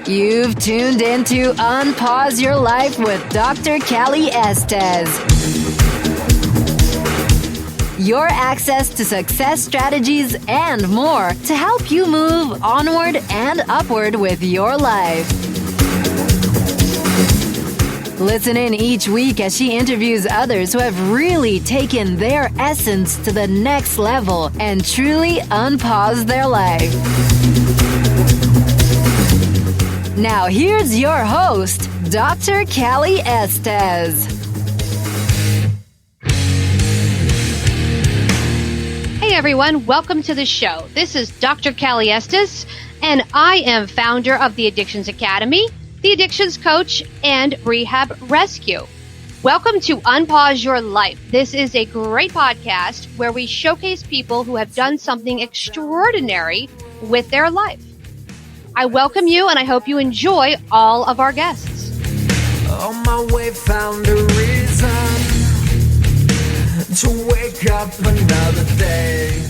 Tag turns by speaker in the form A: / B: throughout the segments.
A: You've tuned into Unpause Your Life with Dr. Callie Estes. Your access to success strategies and more to help you move onward and upward with your life. Listen in each week as she interviews others who have really taken their essence to the next level and truly unpaused their life. Now here's your host, Dr. Callie Estes.
B: Hey everyone, welcome to the show. This is Dr. Callie Estes, and I am founder of the Addictions Academy, the Addictions Coach, and Rehab Rescue. Welcome to Unpause Your Life. This is a great podcast where we showcase people who have done something extraordinary with their life. I welcome you, and I hope you enjoy all of our guests.
C: On my way, found a reason to wake up another day.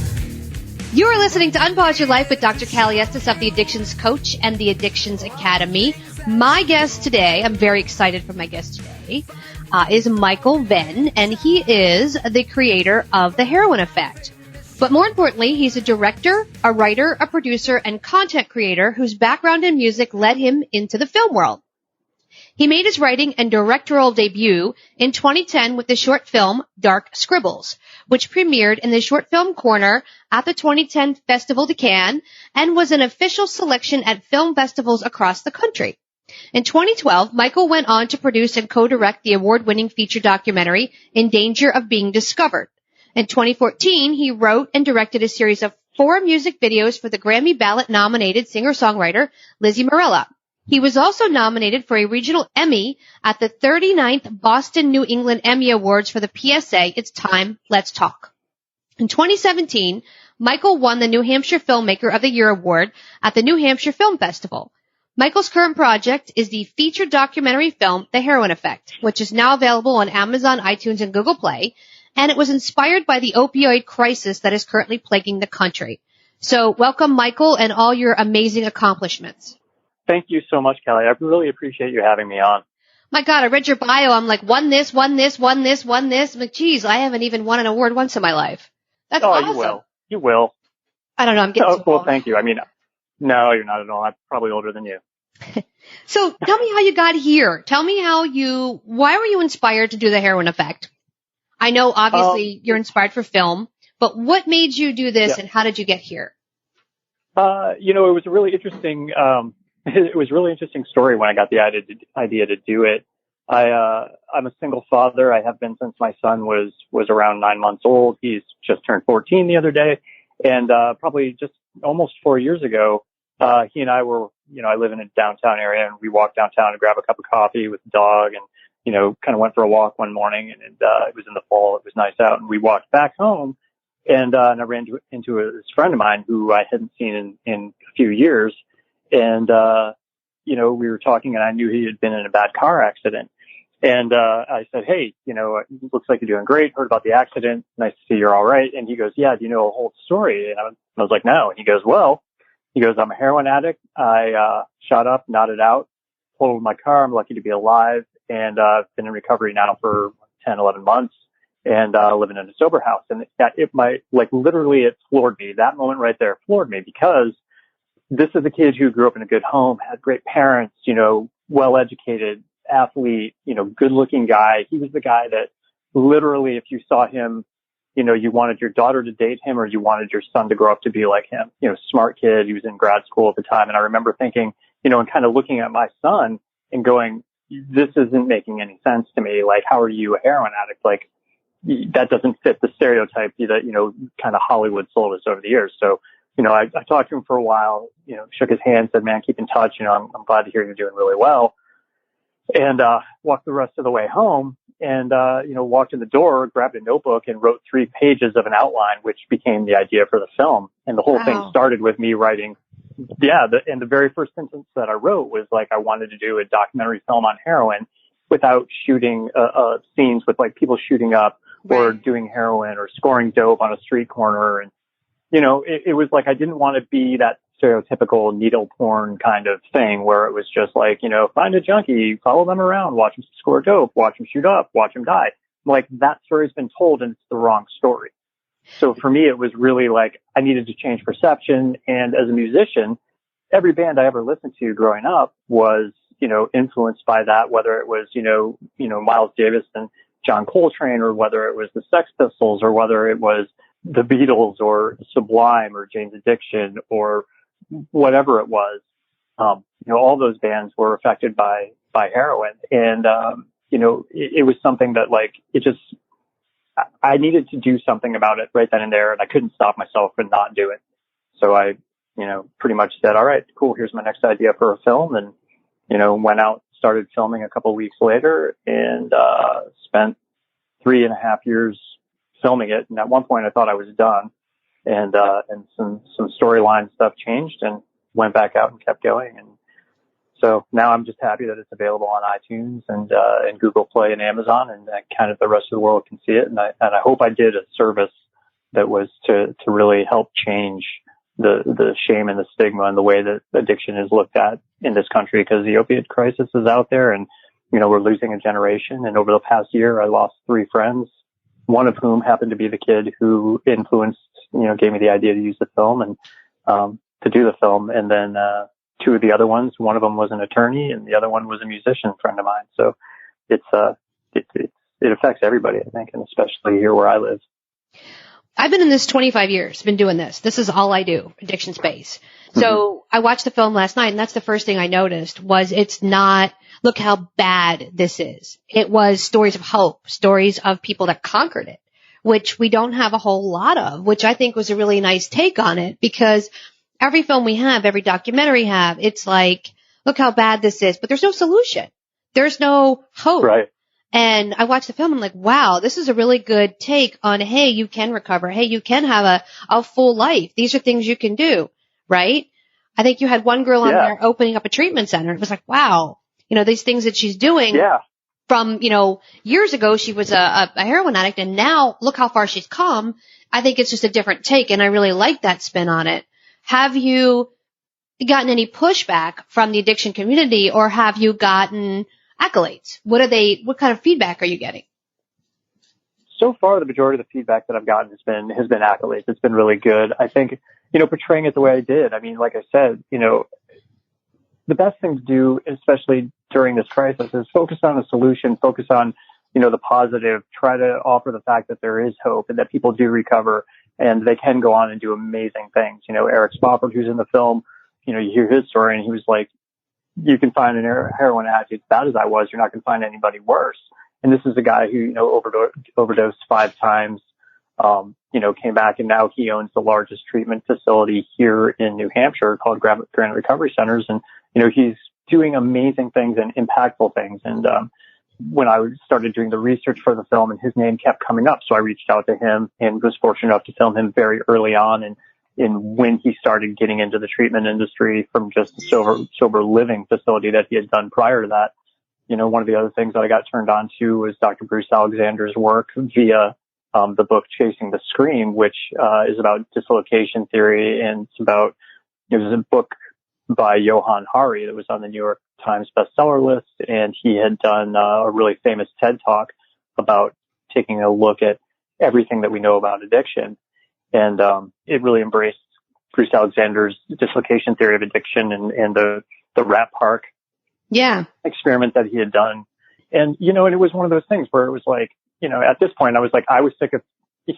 B: You are listening to Unpause Your Life with Dr. Callie Estes of the Addictions Coach and the Addictions Academy. My guest today, I'm very excited for my guest today, is Michael Venn, and he is the creator of The Heroin Effect. But more importantly, he's a director, a writer, a producer, and content creator whose background in music led him into the film world. He made his writing and directorial debut in 2010 with the short film Dark Scribbles, which premiered in the Short Film Corner at the 2010 Festival de Cannes and was an official selection at film festivals across the country. In 2012, Michael went on to produce and co-direct the award-winning feature documentary In Danger of Being Discovered. In 2014, he wrote and directed a series of 4 music videos for the Grammy Ballot nominated singer-songwriter Lizzy Marella. He was also nominated for a regional Emmy at the 39th Boston New England Emmy Awards for the PSA It's Time, Let's Talk. In 2017, Michael won the New Hampshire Filmmaker of the Year award at the New Hampshire Film Festival. Michael's current project is the feature documentary film The Heroin Effect, which is now available on Amazon, iTunes, and Google Play, and it was inspired by the opioid crisis that is currently plaguing the country. So welcome, Michael, and all your amazing accomplishments.
D: Thank you so much, Kelly. I really appreciate you having me on.
B: My God, I read your bio. I'm like, won this. I'm like, geez, I haven't even won an award once in my life. That's awesome.
D: You will.
B: I don't know. I'm getting too
D: well,
B: old.
D: Thank you. I mean, no, you're not at all. I'm probably older than you.
B: So tell me how you got here. Tell me why were you inspired to do The Heroin Effect? I know, obviously, you're inspired for film, but what made you do this and how did you get here?
D: It was a really interesting, it was a really interesting story when I got the idea to do it. I'm a single father. I have been since my son was around 9 months old. He's just turned 14 the other day. And, probably just almost 4 years ago, he and I were, I live in a downtown area and we walked downtown to grab a cup of coffee with the dog and, kind of went for a walk one morning and, it was in the fall. It was nice out and we walked back home and I ran into this friend of mine who I hadn't seen in a few years. And, we were talking and I knew he had been in a bad car accident. And, I said, hey, it looks like you're doing great. Heard about the accident. Nice to see you're all right. And he goes, yeah, do you know a whole story? And I was like, no. And he goes, I'm a heroin addict. I, shot up, nodded out, totaled my car. I'm lucky to be alive. And, I've been in recovery now for 10, 11 months and, living in a sober house. And literally it floored me. That moment right there floored me because this is a kid who grew up in a good home, had great parents, well-educated athlete, good-looking guy. He was the guy that literally, if you saw him, you wanted your daughter to date him or you wanted your son to grow up to be like him. Smart kid. He was in grad school at the time. And I remember thinking, and kind of looking at my son and going, this isn't making any sense to me. Like, how are you a heroin addict? Like, that doesn't fit the stereotype that, kind of Hollywood sold us over the years. So, I talked to him for a while, shook his hand, said, man, keep in touch. I'm glad to hear you're doing really well. And, walked the rest of the way home and, walked in the door, grabbed a notebook and wrote 3 pages of an outline, which became the idea for the film. And the whole thing started with me writing. And the very first sentence that I wrote was like, I wanted to do a documentary film on heroin without shooting, scenes with like people shooting up or doing heroin or scoring dope on a street corner. And, it was like, I didn't want to be that stereotypical needle porn kind of thing where it was just like, find a junkie, follow them around, watch them score dope, watch them shoot up, watch them die. Like, that story's been told and it's the wrong story. So for me, it was really like I needed to change perception. And as a musician, every band I ever listened to growing up was, influenced by that, whether it was, Miles Davis and John Coltrane, or whether it was the Sex Pistols, or whether it was the Beatles or Sublime or Jane's Addiction or whatever it was. All those bands were affected by heroin. And, it was something that like, I needed to do something about it right then and there, and I couldn't stop myself from not doing it. So I, pretty much said, all right, cool, here's my next idea for a film. And, went out, started filming a couple of weeks later, and spent 3.5 years filming it. And at one point I thought I was done, and some storyline stuff changed, and went back out and kept going. And so now I'm just happy that it's available on iTunes and Google Play and Amazon, and that kind of the rest of the world can see it. And I hope I did a service that was to really help change the shame and the stigma and the way that addiction is looked at in this country, because the opiate crisis is out there, and, we're losing a generation. And over the past year, I lost 3 friends, one of whom happened to be the kid who influenced, gave me the idea to use the film and, to do the film. And then, 2 of the other ones, one of them was an attorney and the other one was a musician friend of mine. So it affects everybody, I think, and especially here where I live.
B: I've been in this 25 years, been doing this. This is all I do, addiction space. So I watched the film last night, and that's the first thing I noticed was it's not, look how bad this is. It was stories of hope, stories of people that conquered it, which we don't have a whole lot of, which I think was a really nice take on it, because every film we have, every documentary have, it's like, look how bad this is, but there's no solution. There's no hope.
D: Right.
B: And I watched the film and I'm like, wow, this is a really good take on, hey, you can recover. Hey, you can have a full life. These are things you can do, right? I think you had one girl on there opening up a treatment center. It was like, wow, these things that she's doing from, years ago, she was a heroin addict, and now look how far she's come. I think it's just a different take, and I really like that spin on it. Have you gotten any pushback from the addiction community, or have you gotten accolades? What kind of feedback are you getting?
D: So far, the majority of the feedback that I've gotten has been accolades. It's been really good. I think, portraying it the way I did. I mean, like I said, the best thing to do, especially during this crisis, is focus on a solution, focus on, the positive, try to offer the fact that there is hope and that people do recover and they can go on and do amazing things. Eric Spofford, who's in the film, you hear his story and he was like, you can find an heroin addict as bad as I was. You're not going to find anybody worse. And this is a guy who, overdosed 5 times, came back, and now he owns the largest treatment facility here in New Hampshire called Granite Recovery Centers. And, he's doing amazing things and impactful things. And, when I started doing the research for the film, and his name kept coming up, so I reached out to him and was fortunate enough to film him very early on. And when he started getting into the treatment industry from just a sober living facility that he had done prior to that, one of the other things that I got turned on to was Dr. Bruce Alexander's work via the book Chasing the Scream, which is about dislocation theory, and it was a book by Johann Hari that was on the New York Times bestseller list, and he had done a really famous TED Talk about taking a look at everything that we know about addiction. And it really embraced Bruce Alexander's dislocation theory of addiction and the Rat Park experiment that he had done. And, and it was one of those things where it was like, at this point I was sick of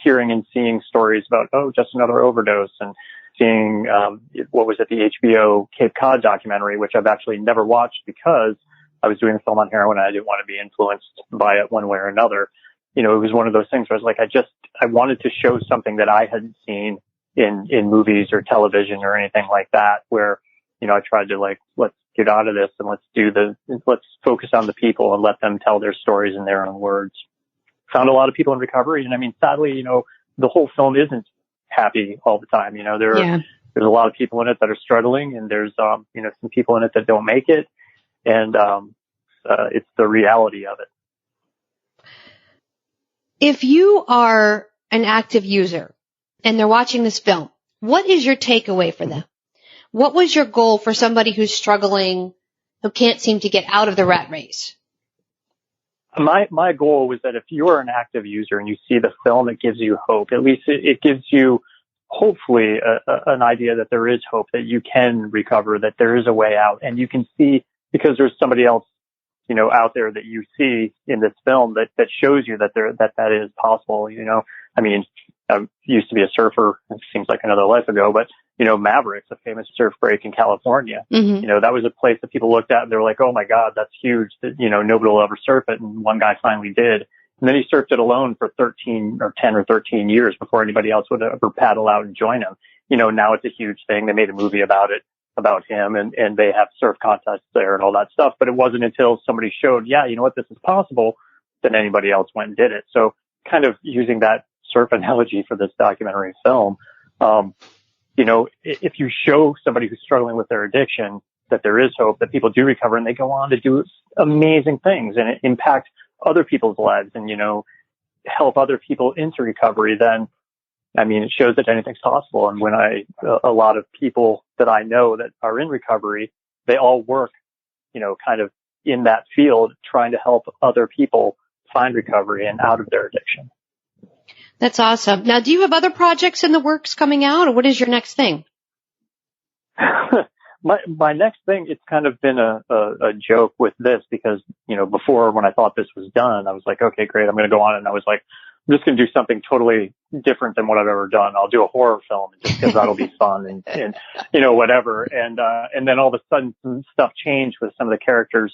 D: hearing and seeing stories about, just another overdose, and seeing, what was it, the HBO Cape Cod documentary, which I've actually never watched because I was doing a film on heroin and I didn't want to be influenced by it one way or another. It was one of those things where I was like, I wanted to show something that I hadn't seen in movies or television or anything like that, where, I tried to let's get out of this and let's focus on the people and let them tell their stories in their own words. Found a lot of people in recovery. And I mean, sadly, the whole film isn't happy all the time. There's a lot of people in it that are struggling, and there's, some people in it that don't make it. And, it's the reality of it.
B: If you are an active user and they're watching this film, what is your takeaway for them? What was your goal for somebody who's struggling, who can't seem to get out of the rat race?
D: My goal was that if you are an active user and you see the film, it gives you hope. At least it gives you, hopefully, an idea that there is hope, that you can recover, that there is a way out. And you can see, because there's somebody else, you know, out there that you see in this film that shows you that is possible. You know, I mean, I used to be a surfer. It seems like another life ago, but you know, Mavericks, a famous surf break in California. You know, that was a place that people looked at and they were like, oh my God, that's huge. That, you know, nobody will ever surf it. And one guy finally did. And then he surfed it alone for 10 or 13 years before anybody else would ever paddle out and join him. You know, now it's a huge thing. They made a movie about it, about him, and they have surf contests there and all that stuff. But it wasn't until somebody showed, yeah, you know what, this is possible, that anybody else went and did it. So kind of using that surf analogy for this documentary film, you know, if you show somebody who's struggling with their addiction that there is hope, that people do recover and they go on to do amazing things and impact other people's lives and, you know, help other people into recovery, then, I mean, it shows that anything's possible. And when a lot of people that I know that are in recovery, they all work, you know, kind of in that field, trying to help other people find recovery and out of their addiction.
B: That's awesome. Now, do you have other projects in the works coming out, or what is your next thing?
D: My next thing, it's kind of been a joke with this because, you know, before when I thought this was done, I was like, okay, great, I'm going to go on. And I was like, I'm just going to do something totally different than what I've ever done. I'll do a horror film just because that'll be fun and, you know, whatever. And then all of a sudden some stuff changed with some of the characters,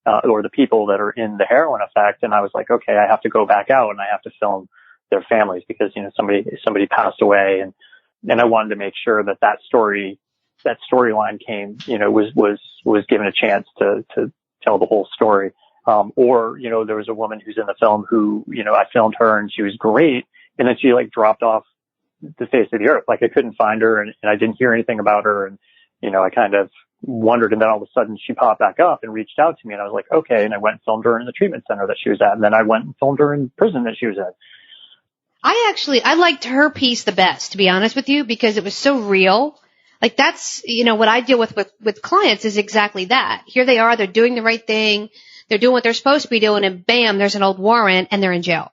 D: or the people that are in the heroin effect. And I was like, okay, I have to go back out and I have to film their families because, you know, somebody passed away and I wanted to make sure that storyline came, you know, was given a chance to tell the whole story. Or, you know, there was a woman who's in the film who, you know, I filmed her and she was great. And then she like dropped off the face of the earth. Like I couldn't find her and I didn't hear anything about her. And, you know, I kind of wondered. And then all of a sudden she popped back up and reached out to me and I was like, okay. And I went and filmed her in the treatment center that she was at. And then I went and filmed her in prison that she was at.
B: I liked her piece the best, to be honest with you, because it was so real. Like that's, you know, what I deal with clients is exactly that. Here they are, they're doing the right thing. They're doing what they're supposed to be doing and bam, there's an old warrant and they're in jail.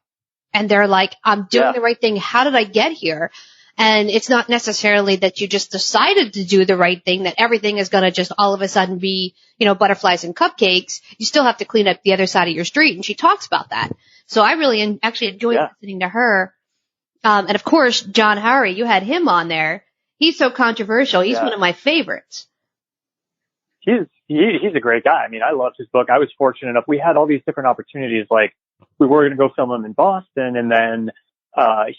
B: And they're like, I'm doing the right thing. How did I get here? And it's not necessarily that you just decided to do the right thing, that everything is going to just all of a sudden be, you know, butterflies and cupcakes. You still have to clean up the other side of your street. And she talks about that. So I really actually enjoyed listening to her. And of course, John Hurry, you had him on there. He's so controversial. He's one of my favorites.
D: He's a great guy. I mean, I loved his book. I was fortunate enough. We had all these different opportunities. Like we were going to go film him in Boston and then,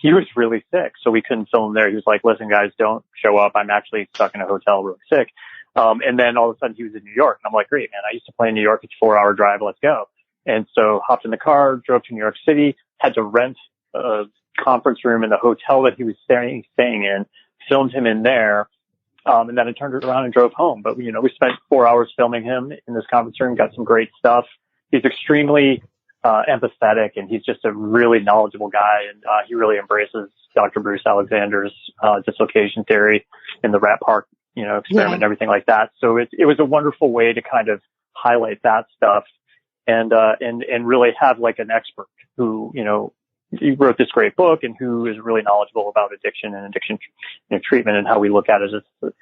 D: he was really sick. So we couldn't film him there. He was like, listen guys, don't show up. I'm actually stuck in a hotel really sick. And then all of a sudden he was in New York and I'm like, great, man. I used to play in New York. It's a 4-hour drive. Let's go. And so hopped in the car, drove to New York City, had to rent a conference room in the hotel that he was staying in, filmed him in there. And then I turned it around and drove home. But, you know, we spent 4 hours filming him in this conference room, got some great stuff. He's extremely empathetic and he's just a really knowledgeable guy. And he really embraces Dr. Bruce Alexander's dislocation theory in the rat park, you know, experiment and everything like that. So it was a wonderful way to kind of highlight that stuff and really have like an expert who, you know, he wrote this great book and who is really knowledgeable about addiction and addiction, you know, treatment and how we look at it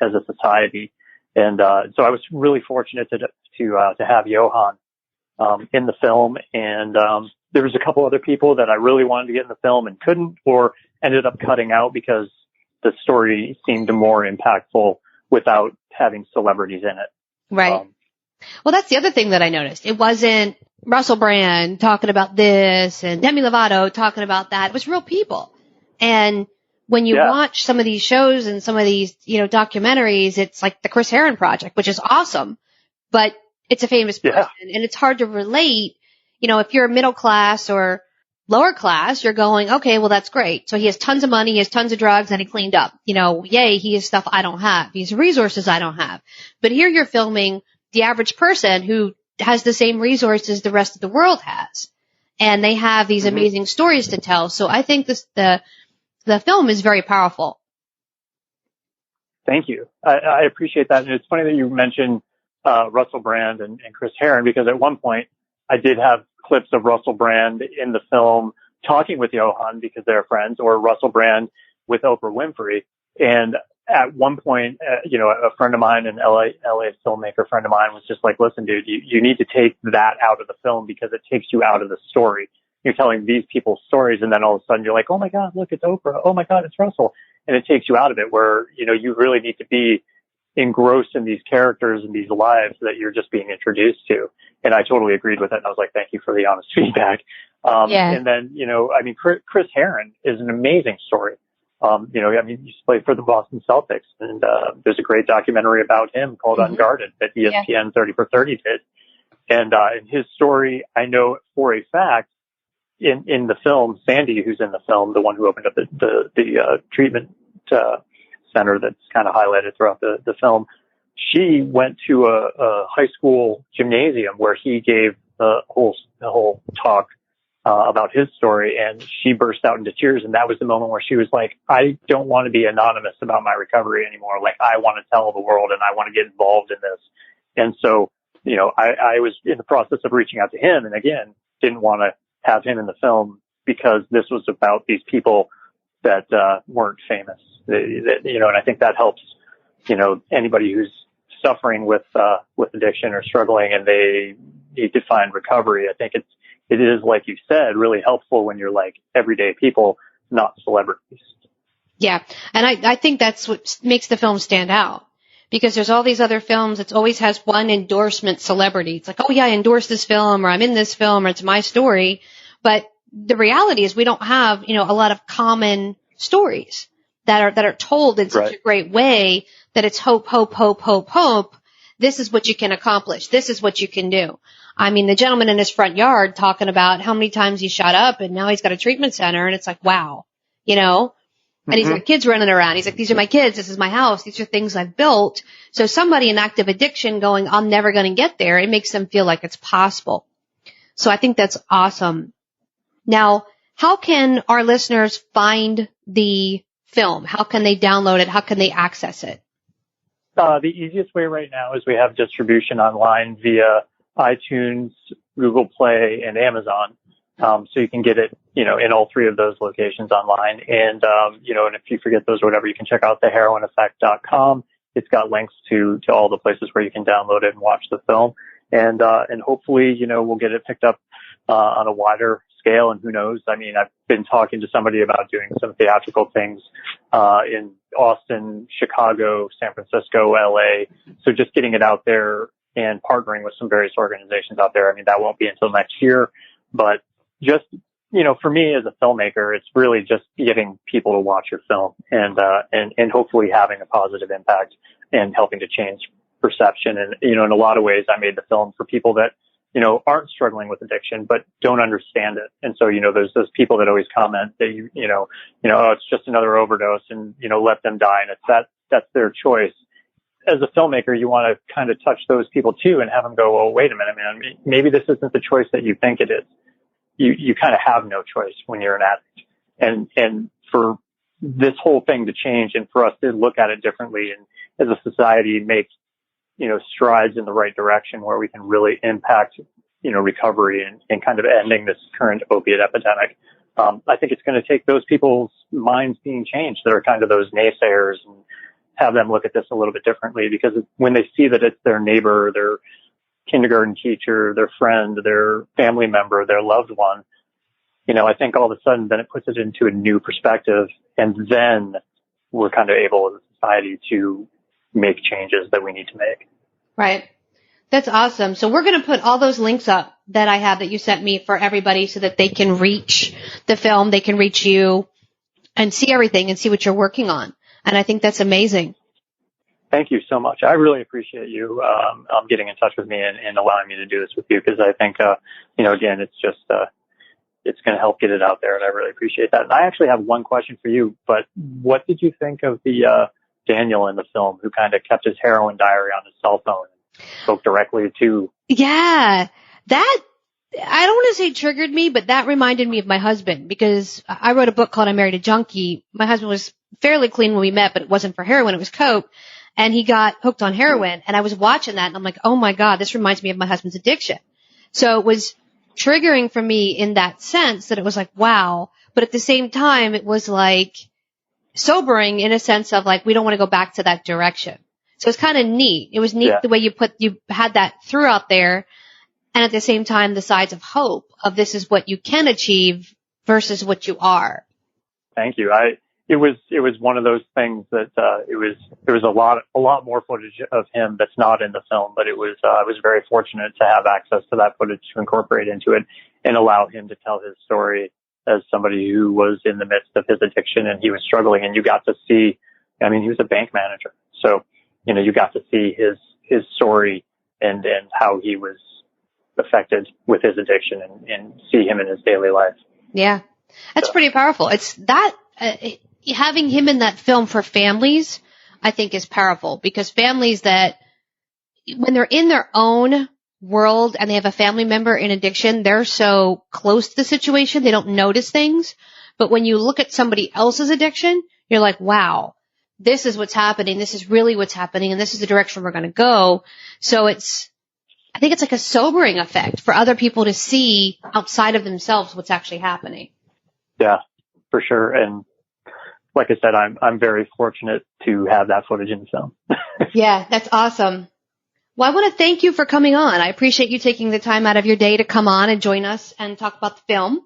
D: as a society. And so I was really fortunate to have Johan in the film. And there was a couple other people that I really wanted to get in the film and couldn't, or ended up cutting out because the story seemed more impactful without having celebrities in it.
B: Right. Well, that's the other thing that I noticed. It wasn't Russell Brand talking about this and Demi Lovato talking about that. It was real people. And when you watch some of these shows and some of these, you know, documentaries, it's like the Chris Herron Project, which is awesome, but it's a famous person and it's hard to relate. You know, if you're middle class or lower class, you're going, okay, well, that's great. So he has tons of money, he has tons of drugs, and he cleaned up. You know, yay, he has stuff I don't have. He has resources I don't have. But here you're filming the average person who has the same resources the rest of the world has. And they have these amazing stories to tell. So I think the film is very powerful.
D: Thank you. I appreciate that. And it's funny that you mentioned Russell Brand and Chris Heron, because at one point I did have clips of Russell Brand in the film talking with Johan because they're friends, or Russell Brand with Oprah Winfrey. And at one point, a friend of mine, an LA filmmaker friend of mine, was just like, listen, dude, you need to take that out of the film because it takes you out of the story. You're telling these people's stories, and then all of a sudden you're like, oh my God, look, it's Oprah. Oh my God, it's Russell. And it takes you out of it, where, you really need to be engrossed in these characters and these lives that you're just being introduced to. And I totally agreed with it. And I was like, thank you for the honest feedback. And then, Chris Heron is an amazing story. He used to play for the Boston Celtics, and there's a great documentary about him called Unguarded that ESPN 30 for 30 did. And in his story, I know for a fact, in the film, Sandy, who's in the film, the one who opened up the treatment center that's kind of highlighted throughout the film, she went to a high school gymnasium where he gave the whole talk about his story, and she burst out into tears. And that was the moment where she was like, I don't want to be anonymous about my recovery anymore. Like, I want to tell the world, and I want to get involved in this. And so, I was in the process of reaching out to him, and again, didn't want to have him in the film because this was about these people that weren't famous. And I think that helps, anybody who's suffering with addiction or struggling and they need to find recovery. I think it is, like you said, really helpful when you're like everyday people, not celebrities.
B: Yeah. And I think that's what makes the film stand out, because there's all these other films. It always has one endorsement celebrity. It's like, oh yeah, I endorse this film, or I'm in this film, or it's my story. But the reality is we don't have, a lot of common stories that are told in such a great way that it's hope, hope, hope, hope, hope. This is what you can accomplish. This is what you can do. I mean, the gentleman in his front yard talking about how many times he shot up and now he's got a treatment center, and it's like, wow, and he's got kids running around. He's like, these are my kids. This is my house. These are things I've built. So somebody in active addiction going, I'm never going to get there, it makes them feel like it's possible. So I think that's awesome. Now, how can our listeners find the film? How can they download it? How can they access it?
D: The easiest way right now is we have distribution online via iTunes, Google Play, and Amazon. So you can get it, in all three of those locations online. And, and if you forget those or whatever, you can check out theheroineffect.com. It's got links to all the places where you can download it and watch the film. And hopefully, we'll get it picked up, on a wider scale. And who knows? I mean, I've been talking to somebody about doing some theatrical things, in Austin, Chicago, San Francisco, LA. So just getting it out there and partnering with some various organizations out there. I mean, that won't be until next year, but just, for me as a filmmaker, it's really just getting people to watch your film and hopefully having a positive impact and helping to change perception. And, in a lot of ways, I made the film for people that, aren't struggling with addiction, but don't understand it. And so, there's those people that always comment that, oh, it's just another overdose and, let them die. And that's their choice. As a filmmaker, you want to kind of touch those people too and have them go, oh, wait a minute, man, maybe this isn't the choice that you think it is. You kind of have no choice when you're an addict. And for this whole thing to change and for us to look at it differently and as a society make, strides in the right direction where we can really impact, recovery and kind of ending this current opiate epidemic. I think it's going to take those people's minds being changed that are kind of those naysayers and have them look at this a little bit differently, because when they see that it's their neighbor, their kindergarten teacher, their friend, their family member, their loved one, I think all of a sudden then it puts it into a new perspective, and then we're kind of able as a society to make changes that we need to make.
B: Right. That's awesome. So we're going to put all those links up that I have that you sent me for everybody so that they can reach the film, they can reach you and see everything and see what you're working on. And I think that's amazing.
D: Thank you so much. I really appreciate you getting in touch with me and allowing me to do this with you, because I think, again, it's just it's going to help get it out there, and I really appreciate that. And I actually have one question for you, but what did you think of the Daniel in the film who kind of kept his heroin diary on his cell phone and spoke directly to...
B: Yeah, that... I don't want to say triggered me, but that reminded me of my husband, because I wrote a book called I Married a Junkie. My husband was fairly clean when we met, but it wasn't for heroin. It was coke. And he got hooked on heroin. And I was watching that and I'm like, oh my God, this reminds me of my husband's addiction. So it was triggering for me in that sense that it was like, wow. But at the same time, it was like sobering in a sense of like, we don't want to go back to that direction. So it's kind of neat. It was neat the way you had that through out there. And at the same time, the sides of hope of this is what you can achieve versus what you are.
D: Thank you. It was one of those things that, it was a lot more footage of him that's not in the film, but I was very fortunate to have access to that footage to incorporate into it and allow him to tell his story as somebody who was in the midst of his addiction and he was struggling. And you got to see, I mean, he was a bank manager. So, you know, you got to see his story and how he was affected with his addiction and see him in his daily life.
B: Yeah. That's pretty powerful. It's that, having him in that film for families, I think is powerful because families that when they're in their own world and they have a family member in addiction, they're so close to the situation, they don't notice things. But when you look at somebody else's addiction, you're like, wow, this is what's happening. This is really what's happening. And this is the direction we're going to go. So I think it's like a sobering effect for other people to see outside of themselves what's actually happening.
D: Yeah, for sure. And like I said, I'm very fortunate to have that footage in the film.
B: Yeah, that's awesome. Well, I want to thank you for coming on. I appreciate you taking the time out of your day to come on and join us and talk about the film.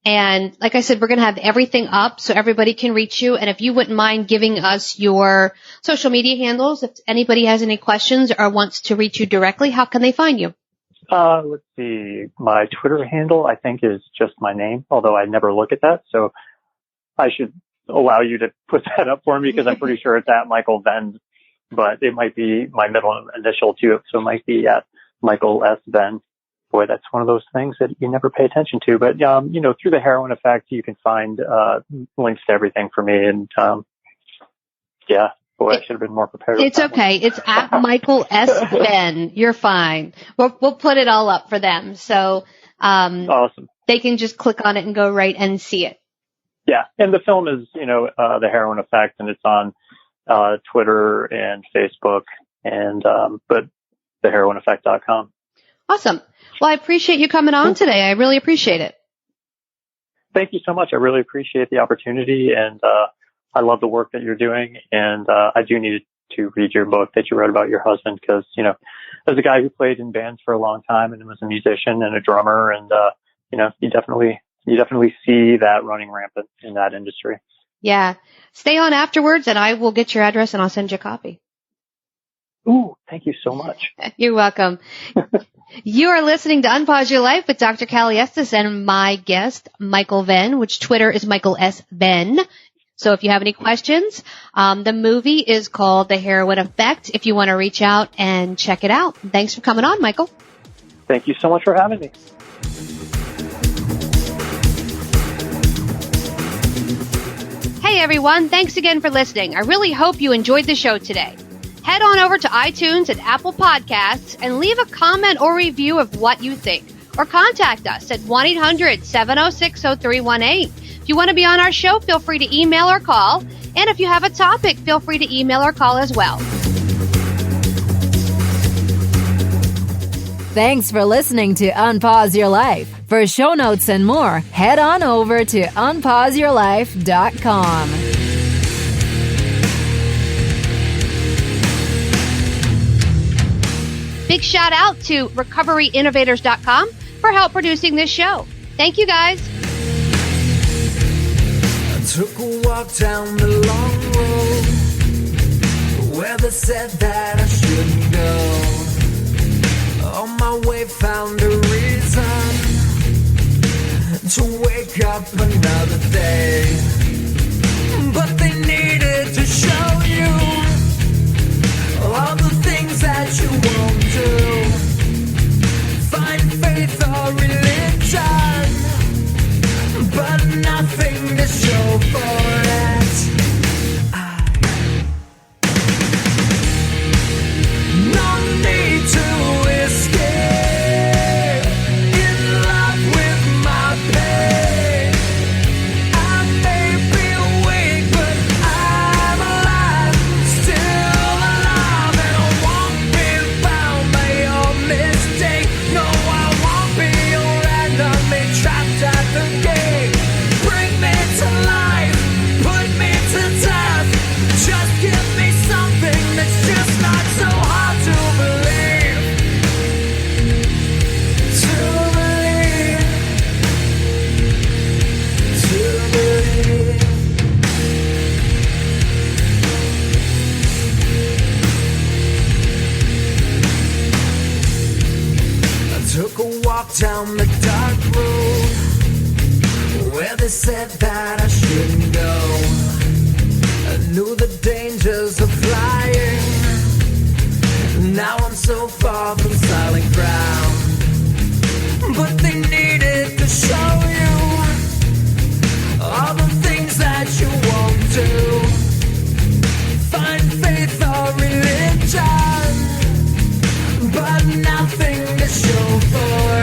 B: And like I said, we're going to have everything up so everybody can reach you. And if you wouldn't mind giving us your social media handles, if anybody has any questions or wants to reach you directly, how can they find you?
D: Let's see. My Twitter handle, I think, is just my name, although I never look at that. So I should allow you to put that up for me because I'm pretty sure it's at Michael Venn, but it might be my middle initial too. So it might be at Michael S. Venn. Boy, that's one of those things that you never pay attention to. But, you know, through the Heroin Effect, you can find links to everything for me. And, yeah, boy, I should have been more prepared.
B: It's okay. It's at Michael S. Venn. You're fine. We'll put it all up for them. So,
D: awesome.
B: They can just click on it and go right and see it.
D: Yeah. And the film is, you know, the Heroin Effect, and it's on, Twitter and Facebook and, but theheroineffect.com.
B: Awesome. Well, I appreciate you coming on today. I really appreciate it.
D: Thank you so much. I really appreciate the opportunity, and I love the work that you're doing. And I do need to read your book that you wrote about your husband because, you know, as a guy who played in bands for a long time and was a musician and a drummer, and you know, you definitely see that running rampant in that industry. Yeah.
B: Stay on afterwards, and I will get your address, and I'll send you a copy.
D: Ooh, thank you so much.
B: You're welcome. You are listening to Unpause Your Life with Dr. Callie Estes and my guest, Michael Venn, which Twitter is Michael S. Venn. So if you have any questions, the movie is called The Heroin Effect if you want to reach out and check it out. Thanks for coming on, Michael.
D: Thank you so much for having me.
B: Hey, everyone. Thanks again for listening. I really hope you enjoyed the show today. Head on over to iTunes and Apple Podcasts and leave a comment or review of what you think. Or contact us at 1-800-706-0318. If you want to be on our show, feel free to email or call. And if you have a topic, feel free to email or call as well.
A: Thanks for listening to Unpause Your Life. For show notes and more, head on over to unpauseyourlife.com.
B: Big shout out to recoveryinnovators.com for help producing this show. Thank you, guys.
C: I took a walk down the long road where they said that I shouldn't go. On my way found a reason to wake up another day. But they needed to show you all the things that you won't do. Find faith or religion, but nothing to show for it. No need to escape in love with my pain. walk down the dark road where they said that I shouldn't go. I knew the dangers of flying. Now I'm so far from solid ground. But they needed to show you all the things that you won't do. Find faith or religion, but nothing to show for